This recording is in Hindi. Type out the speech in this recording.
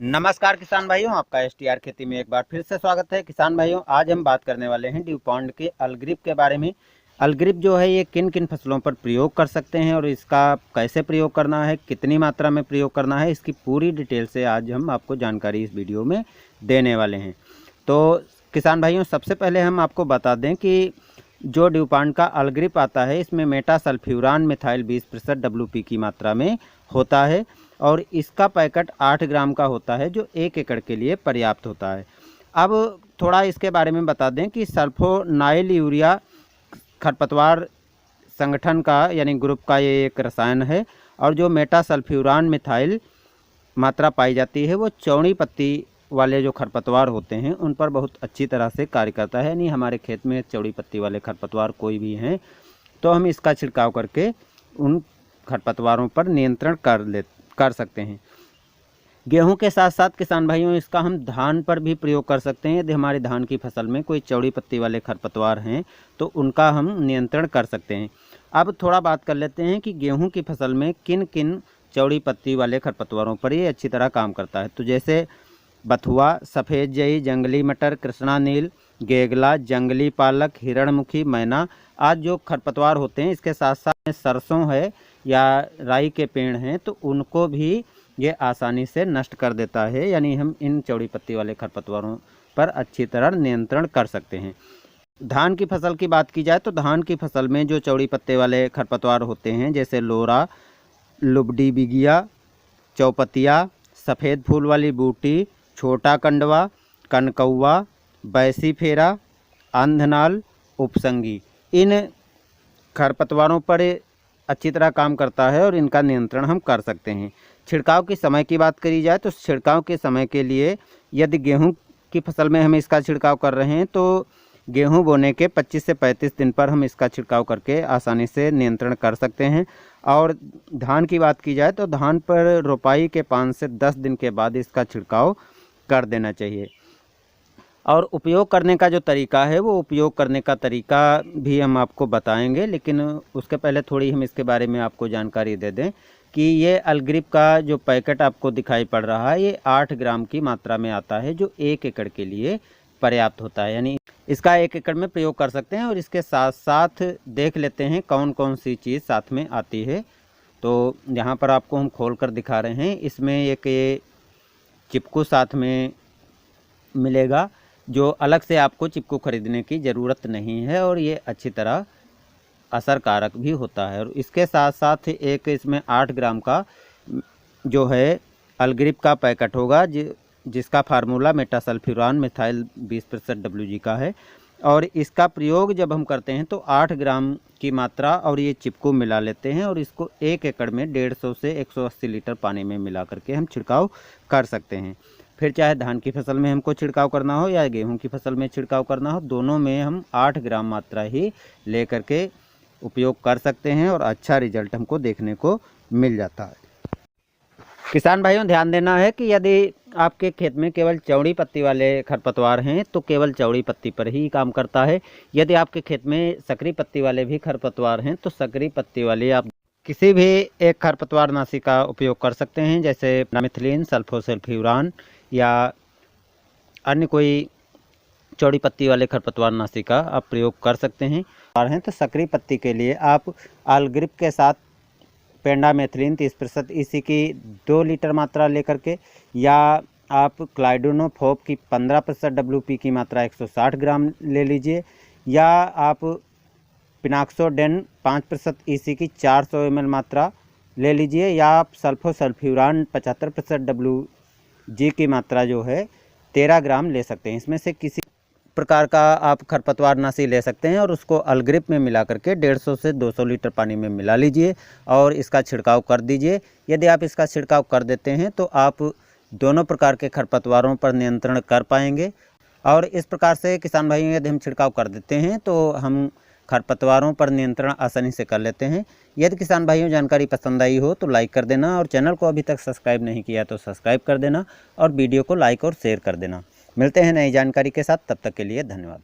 नमस्कार किसान भाइयों, आपका एसटीआर खेती में एक बार फिर से स्वागत है। किसान भाइयों, आज हम बात करने वाले हैं ड्यूपॉन्ट के अलग्रिप के बारे में। अलग्रिप जो है ये किन किन फसलों पर प्रयोग कर सकते हैं और इसका कैसे प्रयोग करना है, कितनी मात्रा में प्रयोग करना है, इसकी पूरी डिटेल से आज हम आपको जानकारी इस वीडियो में देने वाले हैं। तो किसान भाइयों, सबसे पहले हम आपको बता दें कि जो ड्यूपॉन्ट का अलग्रिप आता है इसमें मेटासल्फ्यूरान मिथाइल 20% WP की मात्रा में होता है और इसका पैकेट 8 ग्राम का होता है जो 1 एकड़ के लिए पर्याप्त होता है। अब थोड़ा इसके बारे में बता दें कि सल्फोनाइल यूरिया खरपतवार संगठन का यानी ग्रुप का ये एक रसायन है और जो मेटासल्फ्यूरान मिथाइल मात्रा पाई जाती है वो चौड़ी पत्ती वाले जो खरपतवार होते हैं उन पर बहुत अच्छी तरह से कार्य करता है। यानी हमारे खेत में चौड़ी पत्ती वाले खरपतवार कोई भी हैं तो हम इसका छिड़काव करके उन खरपतवारों पर नियंत्रण कर सकते हैं। गेहूं के साथ साथ किसान भाइयों इसका हम धान पर भी प्रयोग कर सकते हैं। यदि हमारी धान की फसल में कोई चौड़ी पत्ती वाले खरपतवार हैं तो उनका हम नियंत्रण कर सकते हैं। अब थोड़ा बात कर लेते हैं कि गेहूं की फसल में किन किन चौड़ी पत्ती वाले खरपतवारों पर ये अच्छी तरह काम करता है। तो जैसे बथुआ, सफ़ेद जई, जंगली मटर, कृष्णा नील, गेगला, जंगली पालक, हिरणमुखी, मैना आज जो खरपतवार होते हैं, इसके साथ साथ सरसों है या राई के पेड़ हैं तो उनको भी ये आसानी से नष्ट कर देता है। यानी हम इन चौड़ी पत्ती वाले खरपतवारों पर अच्छी तरह नियंत्रण कर सकते हैं। धान की फसल की बात की जाए तो धान की फसल में जो चौड़ी पत्ते वाले खरपतवार होते हैं जैसे लोरा, लुबडी बिगिया, चौपतिया, सफ़ेद फूल वाली बूटी, छोटा कंडवा, कनकौवा, बैसी फेरा, अंधनाल, उपसंगी, इन खरपतवारों पर अच्छी तरह काम करता है और इनका नियंत्रण हम कर सकते हैं। छिड़काव के समय की बात करी जाए तो छिड़काव के समय के लिए यदि गेहूं की फसल में हम इसका छिड़काव कर रहे हैं तो गेहूं बोने के 25 से 35 दिन पर हम इसका छिड़काव करके आसानी से नियंत्रण कर सकते हैं। और धान की बात की जाए तो धान पर रोपाई के 5 से 10 दिन के बाद इसका छिड़काव कर देना चाहिए। और उपयोग करने का जो तरीका है वो उपयोग करने का तरीका भी हम आपको बताएंगे, लेकिन उसके पहले थोड़ी हम इसके बारे में आपको जानकारी दे दें कि ये अलग्रिप का जो पैकेट आपको दिखाई पड़ रहा है ये 8 ग्राम की मात्रा में आता है जो 1 एकड़ के लिए पर्याप्त होता है। यानी इसका 1 एकड़ में प्रयोग कर सकते हैं। और इसके साथ साथ देख लेते हैं कौन कौन सी चीज़ साथ में आती है। तो यहाँ पर आपको हम खोल कर दिखा रहे हैं। इसमें एक ये चिपकू साथ में मिलेगा जो अलग से आपको चिपकू खरीदने की ज़रूरत नहीं है और ये अच्छी तरह असरकारक भी होता है। और इसके साथ साथ एक इसमें 8 ग्राम का जो है अलग्रिप का पैकेट होगा जिसका फार्मूला मेटासल्फ्यूरान मिथाइल 20% WG का है। और इसका प्रयोग जब हम करते हैं तो 8 ग्राम की मात्रा और ये चिपकू मिला लेते हैं और इसको 1 एकड़ में 150 से 180 लीटर पानी में मिला करके हम छिड़काव कर सकते हैं। फिर चाहे धान की फसल में हमको छिड़काव करना हो या गेहूं की फसल में छिड़काव करना हो, दोनों में हम 8 ग्राम मात्रा ही ले करके उपयोग कर सकते हैं और अच्छा रिजल्ट हमको देखने को मिल जाता है। किसान भाइयों, ध्यान देना है कि यदि आपके खेत में केवल चौड़ी पत्ती वाले खरपतवार हैं तो केवल चौड़ी पत्ती पर ही काम करता है। यदि आपके खेत में सकरी पत्ती वाले भी खरपतवार हैं तो सकरी पत्ती वाले आप किसी भी एक खरपतवार नाशी का उपयोग कर सकते हैं जैसे मिथिलीन, सल्फोसल्फ्यूरान या अन्य कोई चौड़ी पत्ती वाले खरपतवार नाशी का आप प्रयोग कर सकते हैं। और हैं तो सकरी पत्ती के लिए आप अलग्रिप के साथ पेंडामेथिलीन 30% EC की 2 लीटर मात्रा लेकर के या आप क्लाइडोनोफोप की 15% WP की मात्रा 160 ग्राम ले लीजिए या आप पिनाक्सोडेन 5% EC की 400 ml मात्रा ले लीजिए या आप सल्फोसल्फ्यूरान 75% WG की मात्रा जो है 13 ग्राम ले सकते हैं। इसमें से किसी प्रकार का आप खरपतवार नाशी ले सकते हैं और उसको अलग्रिप में मिला करके 150 से 200 लीटर पानी में मिला लीजिए और इसका छिड़काव कर दीजिए। यदि आप इसका छिड़काव कर देते हैं तो आप दोनों प्रकार के खरपतवारों पर नियंत्रण कर पाएंगे। और इस प्रकार से किसान भाइयों यदि हम छिड़काव कर देते हैं तो हम खरपतवारों पर नियंत्रण आसानी से कर लेते हैं। यदि किसान भाइयों जानकारी पसंद आई हो तो लाइक कर देना और चैनल को अभी तक सब्सक्राइब नहीं किया तो सब्सक्राइब कर देना और वीडियो को लाइक और शेयर कर देना। मिलते हैं नई जानकारी के साथ, तब तक के लिए धन्यवाद।